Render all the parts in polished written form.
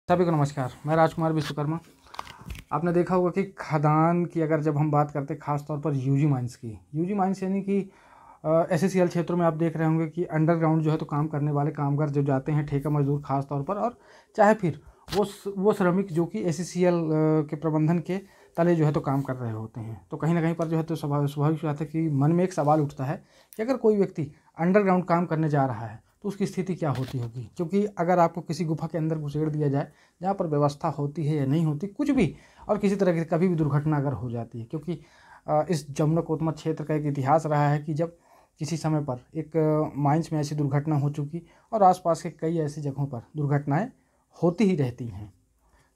सभी को नमस्कार। मैं राजकुमार विश्वकर्मा। आपने देखा होगा कि खदान की अगर जब हम बात करते हैं खास तौर पर यूजी माइंस की, यूजी माइंस यानी कि एससीएल क्षेत्रों में आप देख रहे होंगे कि अंडरग्राउंड जो है तो काम करने वाले कामगार जो जाते हैं, ठेका मजदूर खास तौर पर, और चाहे फिर वो श्रमिक जो कि एससीएल के प्रबंधन के तले जो है तो काम कर रहे होते हैं। तो कहीं ना कहीं पर जो है तो स्वाभाविक बात है कि मन में एक सवाल उठता है कि अगर कोई व्यक्ति अंडरग्राउंड काम करने जा रहा है तो उसकी स्थिति क्या होती होगी। क्योंकि अगर आपको किसी गुफा के अंदर घुसेड़ दिया जाए जहाँ पर व्यवस्था होती है या नहीं होती कुछ भी, और किसी तरह की कभी भी दुर्घटना अगर हो जाती है, क्योंकि इस जमुना कोतमत क्षेत्र का एक इतिहास रहा है कि जब किसी समय पर एक माइंस में ऐसी दुर्घटना हो चुकी और आसपास के कई ऐसी जगहों पर दुर्घटनाएं होती ही रहती हैं।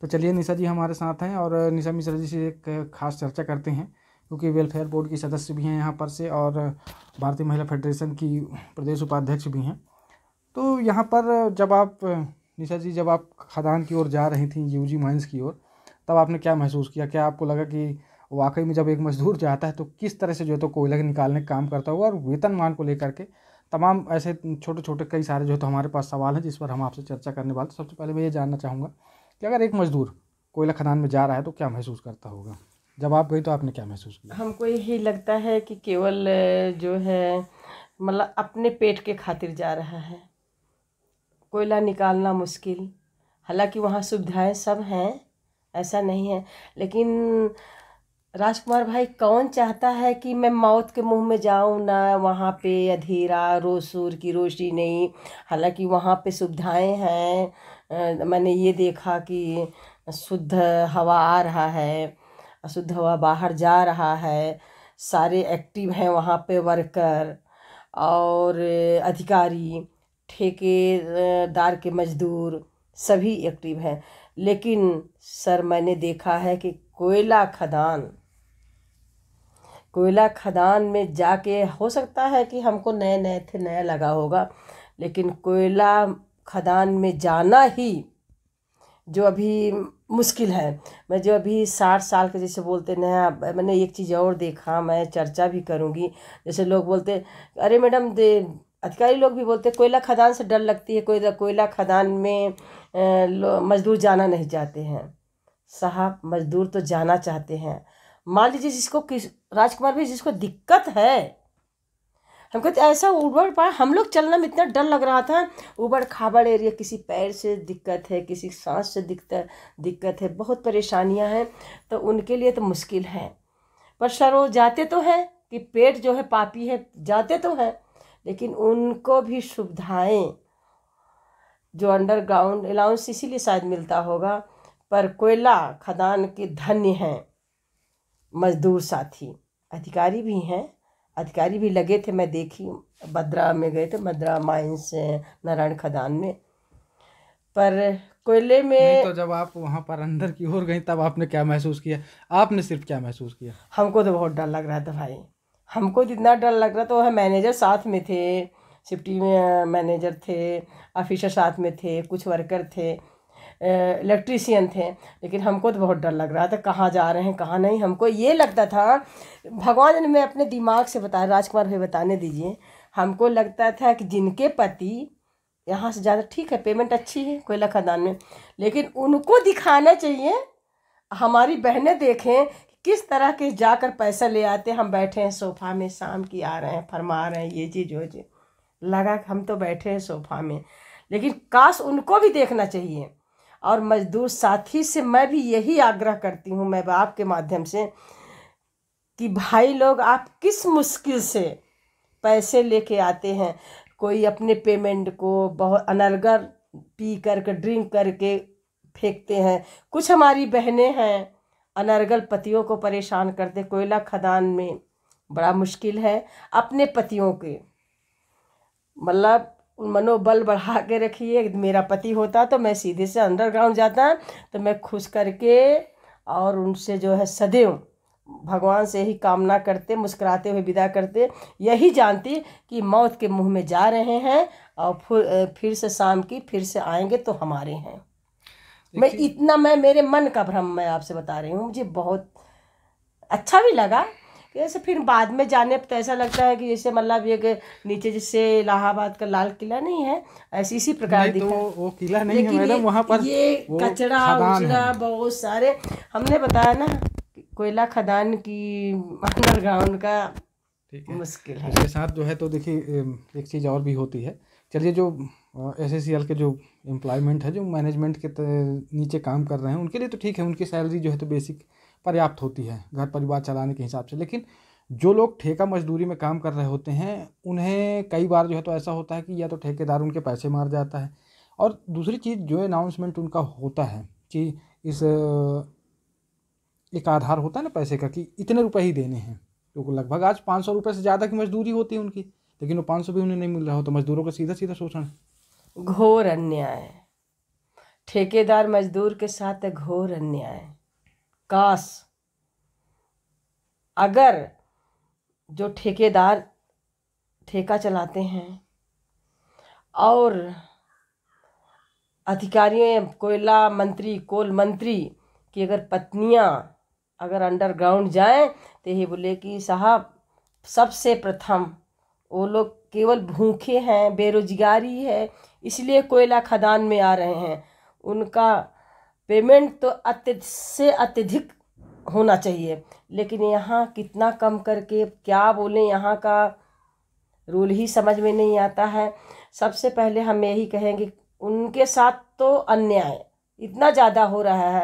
तो चलिए निशा जी हमारे साथ हैं और निशा मिश्रा जी से एक खास चर्चा करते हैं, क्योंकि वेलफेयर बोर्ड की सदस्य भी हैं यहाँ पर से और भारतीय महिला फेडरेशन की प्रदेश उपाध्यक्ष भी हैं। तो यहाँ पर जब आप निशा जी जब आप खदान की ओर जा रही थी, यूजी माइंस की ओर, तब आपने क्या महसूस किया? क्या आपको लगा कि वाकई में जब एक मजदूर जाता है तो किस तरह से जो है तो कोयला निकालने का काम करता हुआ, और वेतनमान को लेकर के तमाम ऐसे छोटे छोटे कई सारे जो है तो हमारे पास सवाल हैं जिस पर हम आपसे चर्चा करने वाले। सबसे पहले मैं ये जानना चाहूँगा कि अगर एक मजदूर कोयला खदान में जा रहा है तो क्या महसूस करता होगा? जब आप गई तो आपने क्या महसूस किया? हमको यही लगता है कि केवल जो है मतलब अपने पेट के खातिर जा रहा है। कोयला निकालना मुश्किल, हालांकि वहाँ सुविधाएं सब हैं, ऐसा नहीं है, लेकिन राजकुमार भाई कौन चाहता है कि मैं मौत के मुंह में जाऊं ना? वहाँ पे अंधेरा, सूर्य की रोशनी नहीं, हालांकि वहाँ पे सुविधाएं हैं। मैंने ये देखा कि शुद्ध हवा आ रहा है, अशुद्ध हवा बाहर जा रहा है, सारे एक्टिव हैं वहाँ पे वर्कर और अधिकारी, ठेकेदार के मजदूर सभी एक्टिव हैं। लेकिन सर मैंने देखा है कि कोयला खदान में जाके, हो सकता है कि हमको नए नए थे, नया लगा होगा, लेकिन कोयला खदान में जाना ही जो अभी मुश्किल है। मैं जो अभी 60 साल के जैसे बोलते नया, मैंने एक चीज़ और देखा, मैं चर्चा भी करूँगी। जैसे लोग बोलते, अरे मैडम अधिकारी लोग भी बोलते कोयला खदान से डर लगती है, कोयला खदान में मजदूर जाना नहीं चाहते हैं। साहब मजदूर तो जाना चाहते हैं। मान लीजिए राजकुमार भी जिसको दिक्कत है, हमको तो ऐसा उबड़ पार हम लोग चलना में इतना डर लग रहा था, उबड़ खाबड़ एरिया, किसी पैर से दिक्कत है, किसी सांस से दिक्कत है, बहुत परेशानियां हैं, तो उनके लिए तो मुश्किल है। पर सर वो जाते तो हैं कि पेट जो है पापी है, जाते तो हैं, लेकिन उनको भी सुविधाएं जो अंडरग्राउंड अलाउंस इसीलिए शायद मिलता होगा। पर कोयला खदान के धन्य हैं मजदूर साथी, अधिकारी भी हैं, अधिकारी भी लगे थे, मैं देखी, भद्रा में गए थे, भद्रा माइंस नारायण खदान में। पर कोयले में नहीं, तो जब आप वहाँ पर अंदर की ओर गई तब आपने क्या महसूस किया? आपने सिर्फ क्या महसूस किया? हमको तो बहुत डर लग रहा था भाई, हमको तो इतना डर लग रहा था। वह मैनेजर साथ में थे, शिफ्टी में मैनेजर थे, ऑफिसर साथ में थे, कुछ वर्कर थे, इलेक्ट्रीशियन थे, लेकिन हमको तो बहुत डर लग रहा था, कहाँ जा रहे हैं कहाँ नहीं। हमको ये लगता था, भगवान ने मैं अपने दिमाग से बताया, राजकुमार भाई बताने दीजिए, हमको लगता था कि जिनके पति यहाँ से ज़्यादा, ठीक है पेमेंट अच्छी है कोयला खदान में, लेकिन उनको दिखाना चाहिए, हमारी बहनें देखें किस तरह के जाकर पैसा ले आते। हम बैठे हैं सोफ़ा में, शाम की आ रहे हैं, फरमा रहे हैं ये चीज़ वो चीज़, लगा कि हम तो बैठे हैं सोफ़ा में, लेकिन काश उनको भी देखना चाहिए। और मजदूर साथी से मैं भी यही आग्रह करती हूँ, मैं आपके माध्यम से, कि भाई लोग आप किस मुश्किल से पैसे लेके आते हैं। कोई अपने पेमेंट को बहुत अनर्गल पी करके, ड्रिंक करके फेंकते हैं। कुछ हमारी बहनें हैं अनर्गल पतियों को परेशान करते। कोयला खदान में बड़ा मुश्किल है, अपने पतियों के मतलब मनोबल बढ़ा के रखिए। मेरा पति होता तो मैं सीधे से अंडरग्राउंड जाता, तो मैं खुश करके और उनसे जो है सदैव भगवान से ही कामना करते, मुस्कुराते हुए विदा करते, यही जानती कि मौत के मुंह में जा रहे हैं और फिर से शाम की फिर से आएंगे तो हमारे हैं। मैं मेरे मन का भ्रम मैं आपसे बता रही हूँ। मुझे बहुत अच्छा भी लगा, कि ऐसे फिर बाद में जाने पर तो ऐसा लगता है कि जैसे मतलब ये कि नीचे जैसे इलाहाबाद का लाल किला नहीं है, ऐसी इसी प्रकार नहीं दिखा। तो वो किला नहीं है लेकिन मैडम, वहाँ पर ये वो कचरा खदान उचरा है। बहुत सारे, हमने बताया ना कोयला खदान की अंडरग्राउंड का ठीक है। मुश्किल है। इसके साथ जो है तो देखिए एक चीज़ और भी होती है। चलिए, जो SSCL के जो एम्प्लॉयमेंट है, जो मैनेजमेंट के नीचे काम कर रहे हैं, उनके लिए तो ठीक है, उनकी सैलरी जो है तो बेसिक पर्याप्त होती है घर परिवार चलाने के हिसाब से। लेकिन जो लोग ठेका मजदूरी में काम कर रहे होते हैं, उन्हें कई बार जो है तो ऐसा होता है कि या तो ठेकेदार उनके पैसे मार जाता है, और दूसरी चीज़ जो अनाउंसमेंट उनका होता है कि इस एक आधार होता है ना पैसे का कि इतने रुपए ही देने हैं, तो लगभग आज 500 रुपये से ज़्यादा की मजदूरी होती है उनकी, लेकिन वो 500 भी उन्हें नहीं मिल रहा हो, तो मजदूरों का सीधा सीधा शोषण है। घोर अन्याय, ठेकेदार मजदूर के साथ घोर अन्याय। काश अगर जो ठेकेदार ठेका चलाते हैं और अधिकारियों, कोयला मंत्री, कोल मंत्री की अगर पत्नियां अगर अंडरग्राउंड जाएं तो ये बोले कि साहब सबसे प्रथम वो लोग केवल भूखे हैं, बेरोजगारी है, इसलिए कोयला खदान में आ रहे हैं। उनका पेमेंट तो अत्यधिक होना चाहिए, लेकिन यहाँ कितना कम करके क्या बोलें, यहाँ का रूल ही समझ में नहीं आता है। सबसे पहले हम यही कहेंगे उनके साथ तो अन्याय इतना ज़्यादा हो रहा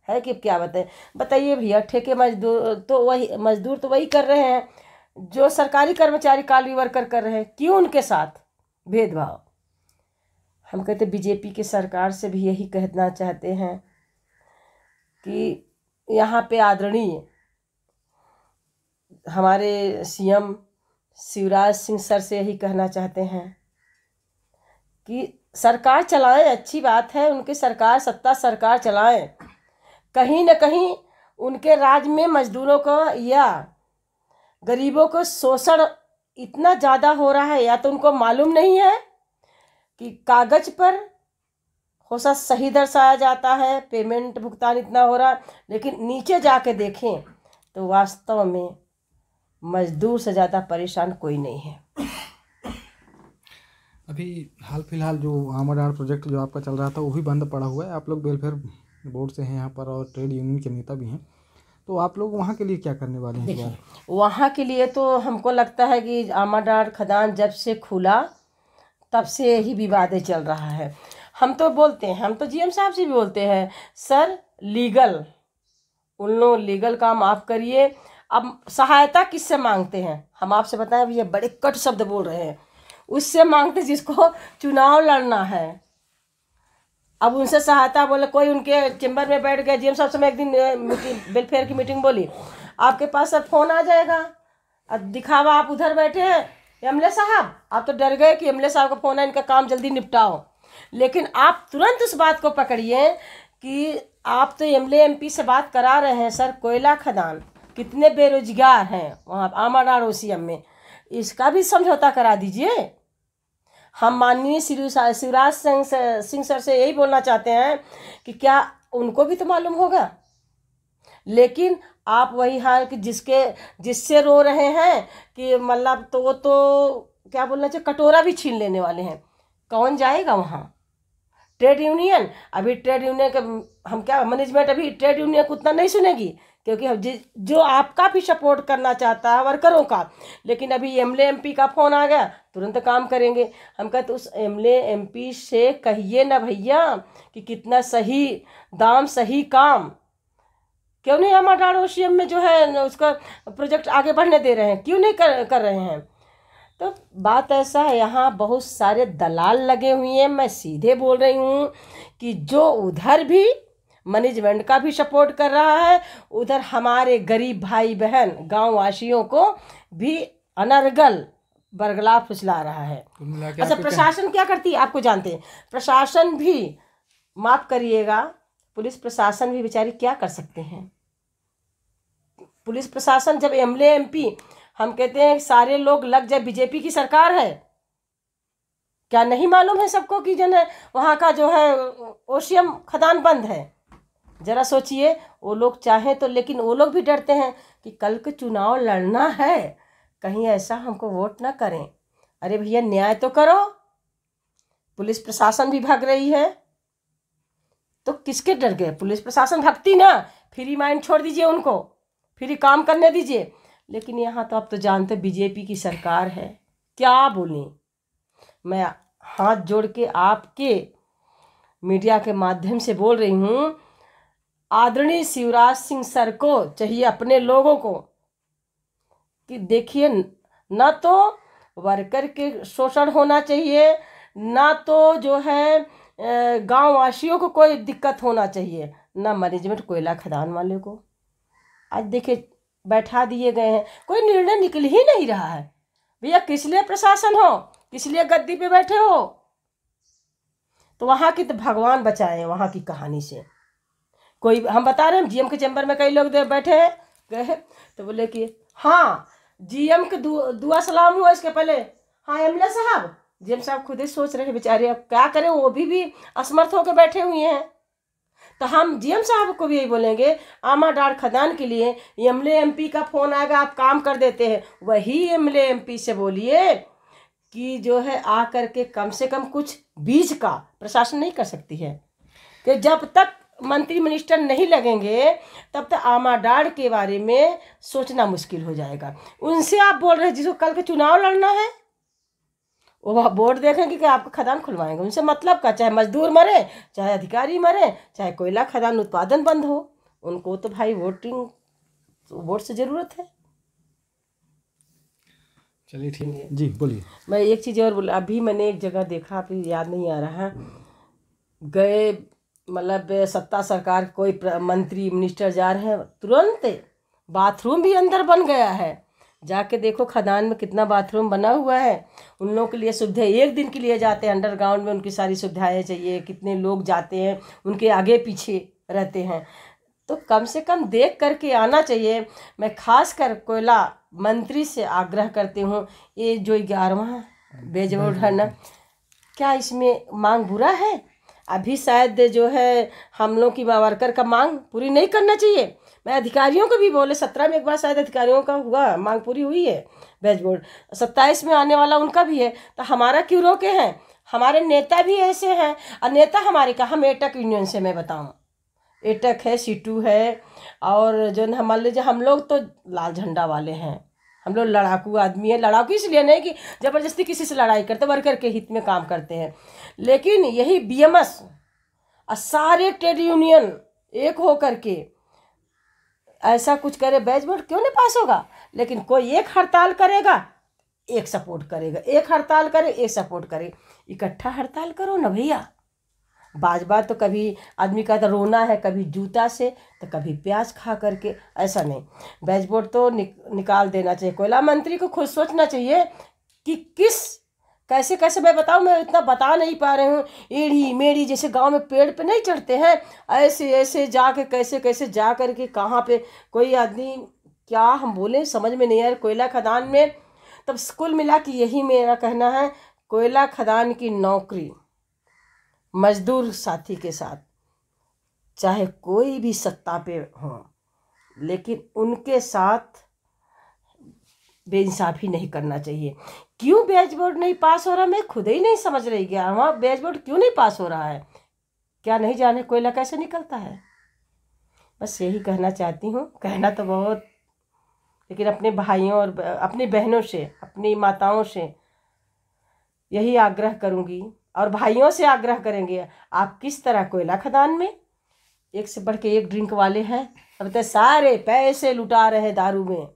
है कि क्या बताइए भैया। ठेके मजदूर तो वही कर रहे हैं जो सरकारी कर्मचारी काली वर्कर कर रहे हैं, क्यों उनके साथ भेदभाव। हम कहते बीजेपी की सरकार से भी यही कहना चाहते हैं कि यहाँ पे आदरणीय हमारे CM शिवराज सिंह सर से यही कहना चाहते हैं कि सरकार चलाएं, अच्छी बात है उनकी सरकार, सत्ता सरकार चलाएं, कहीं न कहीं उनके राज में मजदूरों को या गरीबों को शोषण इतना ज़्यादा हो रहा है, या तो उनको मालूम नहीं है कि कागज पर हो सा सही दर्शाया जाता है, पेमेंट भुगतान इतना हो रहा, लेकिन नीचे जाके देखें तो वास्तव में मजदूर से ज़्यादा परेशान कोई नहीं है। अभी हाल फिलहाल जो आमदार प्रोजेक्ट जो आपका चल रहा था वो भी बंद पड़ा हुआ है। आप लोग वेलफेयर बोर्ड से हैं यहाँ पर और ट्रेड यूनियन के नेता भी हैं, तो आप लोग वहाँ के लिए क्या करने वाले हैं इस बार? वहाँ के लिए तो हमको लगता है कि आमाडार खदान जब से खुला तब से यही विवाद चल रहा है। हम तो बोलते हैं, हम तो GM साहब से भी बोलते हैं, सर लीगल उन लोग लीगल काम आप करिए। अब सहायता किससे मांगते हैं हम आपसे बताएं, भैया बड़े कट शब्द बोल रहे हैं, उससे मांगते जिसको चुनाव लड़ना है। अब उनसे सहायता बोले, कोई उनके चेम्बर में बैठ गया, GM साहब से मैं एक दिन मीटिंग वेलफेयर की मीटिंग बोली, आपके पास सर फ़ोन आ जाएगा, अब दिखावा आप उधर बैठे हैं MLA साहब, आप तो डर गए कि MLA साहब का फ़ोन है, इनका काम जल्दी निपटाओ। लेकिन आप तुरंत उस बात को पकड़िए कि आप तो MLA MP से बात करा रहे हैं, सर कोयला खदान कितने बेरोजगार हैं वहाँ आमाडार OCM में, इसका भी समझौता करा दीजिए। हम माननीय शिवराज सिंह सर से यही बोलना चाहते हैं कि क्या उनको भी तो मालूम होगा, लेकिन आप वही हाल कि जिससे रो रहे हैं कि मतलब, तो वो तो क्या बोलना चाहिए, कटोरा भी छीन लेने वाले हैं। कौन जाएगा वहाँ? ट्रेड यूनियन, अभी ट्रेड यूनियन का हम क्या, मैनेजमेंट अभी ट्रेड यूनियन को उतना नहीं सुनेगी, क्योंकि हम जो आपका भी सपोर्ट करना चाहता है वर्करों का, लेकिन अभी MLA MP का फ़ोन आ गया तुरंत काम करेंगे। हम कहते उस MLA MP से कहिए ना भैया कि कितना सही दाम सही काम, क्यों नहीं आमाडार OCM में जो है उसका प्रोजेक्ट आगे बढ़ने दे रहे हैं, क्यों नहीं कर रहे हैं? तो बात ऐसा है, यहाँ बहुत सारे दलाल लगे हुए हैं। मैं सीधे बोल रही हूँ कि जो उधर भी मैनेजमेंट का भी सपोर्ट कर रहा है, उधर हमारे गरीब भाई बहन गांव वासियों को भी अनर्गल बरगला फुसला रहा है। अच्छा, प्रशासन क्या करती है आपको जानते हैं? प्रशासन भी, माफ़ करिएगा, पुलिस प्रशासन भी बेचारी क्या कर सकते हैं। पुलिस प्रशासन जब MLA MP हम कहते हैं सारे लोग लग जाए, बीजेपी की सरकार है, क्या नहीं मालूम है सबको कि जन वहाँ का जो है OCM खदान बंद है? ज़रा सोचिए, वो लोग चाहें तो, लेकिन वो लोग भी डरते हैं कि कल को चुनाव लड़ना है, कहीं ऐसा हमको वोट ना करें। अरे भैया न्याय तो करो, पुलिस प्रशासन भी भाग रही है तो किसके डर गए? पुलिस प्रशासन भागती ना, फ्री माइंड छोड़ दीजिए उनको, फ्री काम करने दीजिए। लेकिन यहाँ तो आप तो जानते बीजेपी की सरकार है, क्या बोलें। मैं हाथ जोड़ के आपके मीडिया के माध्यम से बोल रही हूँ, आदरणीय शिवराज सिंह सर को चाहिए, अपने लोगों को, कि देखिए ना तो वर्कर के शोषण होना चाहिए, ना तो जो है गांव वासियों को कोई दिक्कत होना चाहिए, ना मैनेजमेंट कोयला खदान वाले को। आज देखिए बैठा दिए गए हैं, कोई निर्णय निकल ही नहीं रहा है। भैया किस लिए प्रशासन हो, किस लिए गद्दी पे बैठे हो? तो वहाँ की तो भगवान बचाए वहाँ की कहानी से। कोई हम बता रहे हैं, जीएम के चैम्बर में कई लोग बैठे हैं, गए तो बोले कि हाँ जीएम के दुआ सलाम हुआ इसके पहले, हाँ एमएलए साहब, जीएम साहब खुद ही सोच रहे हैं बेचारे अब क्या करें, वो भी असमर्थ होकर बैठे हुए हैं। तो हम जीएम साहब को भी यही बोलेंगे, आमाडार खदान के लिए एमएलए एमपी का फोन आएगा, आप काम कर देते हैं, वही एमएलए एमपी से बोलिए कि जो है आ करके कम से कम कुछ बीज का प्रशासन नहीं कर सकती है, कि जब तक मंत्री मिनिस्टर नहीं लगेंगे तब तक आमाडार के बारे में सोचना मुश्किल हो जाएगा। उनसे आप बोल रहे हैं जिसको कल के चुनाव लड़ना है, वो वोट देखेंगे कि आपको खदान खुलवाएंगे, उनसे मतलब का, चाहे मजदूर मरे, चाहे अधिकारी मरे, चाहे कोयला खदान उत्पादन बंद हो, उनको तो भाई वोट से ज़रूरत है। चलिए ठीक है जी, बोलिए। मैं एक चीज़ और बोला, अभी मैंने एक जगह देखा, अभी याद नहीं आ रहा, गए मतलब सत्ता सरकार कोई मंत्री मिनिस्टर जा रहे हैं, तुरंत बाथरूम भी अंदर बन गया है। जाके देखो खदान में कितना बाथरूम बना हुआ है। उन लोगों के लिए सुविधा, एक दिन के लिए जाते हैं अंडरग्राउंड में, उनकी सारी सुविधाएं चाहिए, कितने लोग जाते हैं, उनके आगे पीछे रहते हैं, तो कम से कम देख करके आना चाहिए। मैं खास कर कोयला मंत्री से आग्रह करती हूँ, ये जो 11वां बेज बोर्ड है ना, क्या इसमें मांग बुरा है? अभी शायद जो है हम लोग की वर्कर का मांग पूरी नहीं करना चाहिए। मैं अधिकारियों को भी बोले, 17 में एक बार शायद अधिकारियों का हुआ, मांग पूरी हुई है बेज बोर्ड, 27 में आने वाला उनका भी है, तो हमारा क्यों रोके हैं? हमारे नेता भी ऐसे हैं, और नेता हमारे का, हम एटक यूनियन से मैं बताऊँ, एटक है, सीटू है, और जो है मान लीजिए हम लोग तो लाल झंडा वाले हैं, हम लोग लड़ाकू आदमी है। लड़ाकू इसलिए नहीं कि ज़बरदस्ती किसी से लड़ाई करते, वर्कर के हित में काम करते हैं, लेकिन यही बीएमएस और सारे ट्रेड यूनियन एक हो करके ऐसा कुछ करे, बेज बोर्ड क्यों नहीं पास होगा? लेकिन कोई एक हड़ताल करेगा, एक सपोर्ट करेगा, एक हड़ताल करे, एक सपोर्ट करे, इकट्ठा हड़ताल करो ना भैया। बाज बात तो कभी आदमी का तो रोना है, कभी जूता से तो कभी प्याज खा करके, ऐसा नहीं। बेज बोर्ड तो निकाल देना चाहिए। कोयला मंत्री को खुद सोचना चाहिए कि कैसे कैसे, मैं बताऊँ, मैं इतना बता नहीं पा रही हूँ। एड़ी मेड़ी जैसे गांव में पेड़ पे नहीं चढ़ते हैं, ऐसे ऐसे जाके कैसे कैसे जा करके कहाँ पे कोई आदमी, क्या हम बोले समझ में नहीं आ रहा। कोयला खदान में तब कुल मिला के यही मेरा कहना है, कोयला खदान की नौकरी मजदूर साथी के साथ, चाहे कोई भी सत्ता पे हो, लेकिन उनके साथ बेइंसाफ़ी नहीं करना चाहिए। क्यों बेज बोर्ड नहीं पास हो रहा, मैं खुद ही नहीं समझ रही, गया वहाँ बेज बोर्ड क्यों नहीं पास हो रहा है, क्या नहीं जाने कोयला कैसे निकलता है? बस यही कहना चाहती हूँ, कहना तो बहुत, लेकिन अपने भाइयों और अपनी बहनों से, अपनी माताओं से यही आग्रह करूँगी, और भाइयों से आग्रह करेंगे, आप किस तरह कोयला खदान में एक से बढ़ के एक ड्रिंक वाले हैं, अब तो सारे पैसे लुटा रहे हैं दारू में।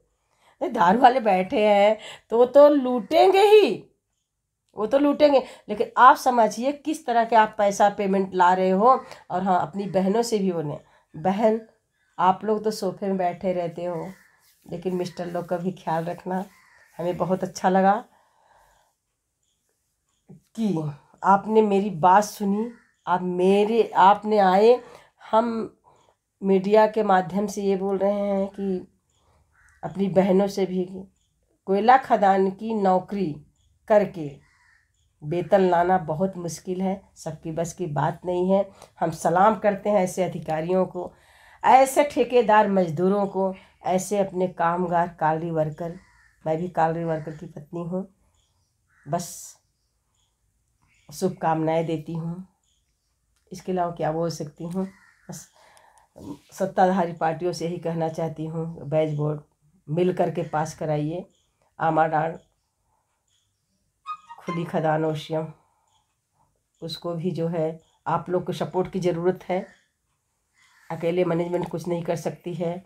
दारू वाले बैठे हैं तो लूटेंगे ही, वो तो लूटेंगे, लेकिन आप समझिए किस तरह के आप पैसा पेमेंट ला रहे हो। और हाँ, अपनी बहनों से भी बोले, बहन आप लोग तो सोफे में बैठे रहते हो, लेकिन मिस्टर लोग का भी ख्याल रखना। हमें बहुत अच्छा लगा कि आपने मेरी बात सुनी, आपने आए। हम मीडिया के माध्यम से ये बोल रहे हैं कि अपनी बहनों से भी कोयला खदान की नौकरी करके वेतन लाना बहुत मुश्किल है, सबकी बस की बात नहीं है। हम सलाम करते हैं ऐसे अधिकारियों को, ऐसे ठेकेदार मजदूरों को, ऐसे अपने कामगार कालरी वर्कर। मैं भी कालरी वर्कर की पत्नी हूँ, बस शुभकामनाएं देती हूँ। इसके अलावा क्या बोल सकती हूँ। बस सत्ताधारी पार्टियों से ही कहना चाहती हूँ, बैच बोर्ड मिल करके पास कराइए। आमाडांड खुली खदान ओशियम, उसको भी जो है आप लोग को सपोर्ट की ज़रूरत है। अकेले मैनेजमेंट कुछ नहीं कर सकती है।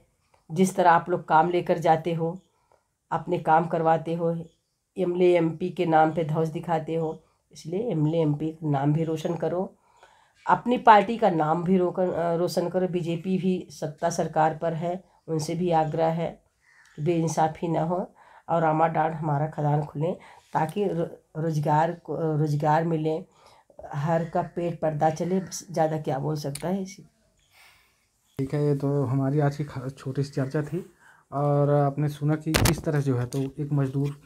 जिस तरह आप लोग काम लेकर जाते हो, अपने काम करवाते हो, एमएलए एमपी के नाम पे धौंस दिखाते हो, इसलिए एमएलए एमपी का नाम भी रोशन करो, अपनी पार्टी का नाम भी रोशन करो। बीजेपी भी सत्ता सरकार पर है, उनसे भी आग्रह है कि बेइंसाफ़ी ना हो और आमाडांड हमारा खदान खुलें, ताकि रोजगार मिले, हर का पेट पर्दा चले। बस ज़्यादा क्या बोल सकता है इसी। ठीक है, ये तो हमारी आज की छोटी सी चर्चा थी। और आपने सुना कि किस तरह जो है तो एक मजदूर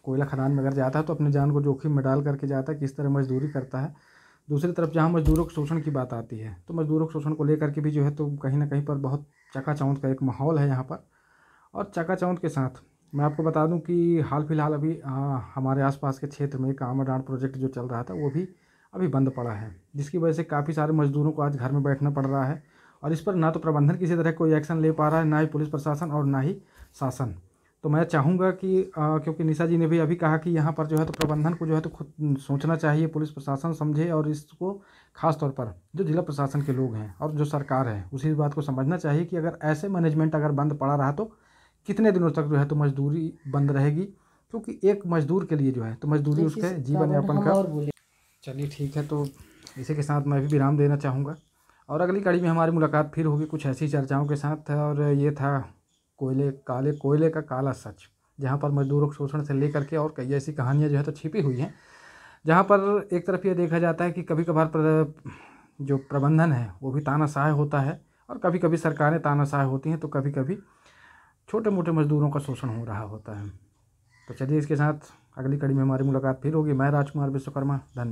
कोयला खदान में अगर जाता है तो अपनी जान को जोखिम में डाल करके जाता है, किस तरह मजदूरी करता है। दूसरी तरफ जहाँ मजदूरों के शोषण की बात आती है तो मजदूरों के शोषण को लेकर के भी जो है तो कहीं ना कहीं पर बहुत चकाचौंध का एक माहौल है यहाँ पर। और चकाचौंध के साथ मैं आपको बता दूं कि हाल फिलहाल अभी हमारे आसपास के क्षेत्र में एक आमाडांड प्रोजेक्ट जो चल रहा था वो भी अभी बंद पड़ा है, जिसकी वजह से काफ़ी सारे मजदूरों को आज घर में बैठना पड़ रहा है। और इस पर ना तो प्रबंधन किसी तरह कोई एक्शन ले पा रहा है, ना ही पुलिस प्रशासन और ना ही शासन। तो मैं चाहूँगा कि क्योंकि निशा जी ने भी अभी कहा कि यहाँ पर जो है तो प्रबंधन को जो है तो खुद सोचना चाहिए, पुलिस प्रशासन समझे और इसको खास तौर पर जो जिला प्रशासन के लोग हैं और जो सरकार है उसी बात को समझना चाहिए कि अगर ऐसे मैनेजमेंट अगर बंद पड़ा रहा तो कितने दिनों तक जो है तो मजदूरी बंद रहेगी। क्योंकि एक मजदूर के लिए जो है तो मजदूरी उसके जीवन यापन का। चलिए ठीक है, तो इसी के साथ मैं भी विराम देना चाहूँगा और अगली कड़ी में हमारी मुलाकात फिर होगी कुछ ऐसी चर्चाओं के साथ। और ये था कोयले का काला सच, जहाँ पर मजदूरों के शोषण से लेकर के और कई ऐसी कहानियाँ जो है तो छिपी हुई हैं, जहाँ पर एक तरफ ये देखा जाता है कि कभी कभार जो प्रबंधन है वो भी तानाशाह होता है और कभी कभी सरकारें तानाशाह होती हैं, तो कभी कभी छोटे मोटे मजदूरों का शोषण हो रहा होता है। तो चलिए इसके साथ अगली कड़ी में हमारी मुलाकात फिर होगी। मैं राजकुमार विश्वकर्मा, धन्यवाद।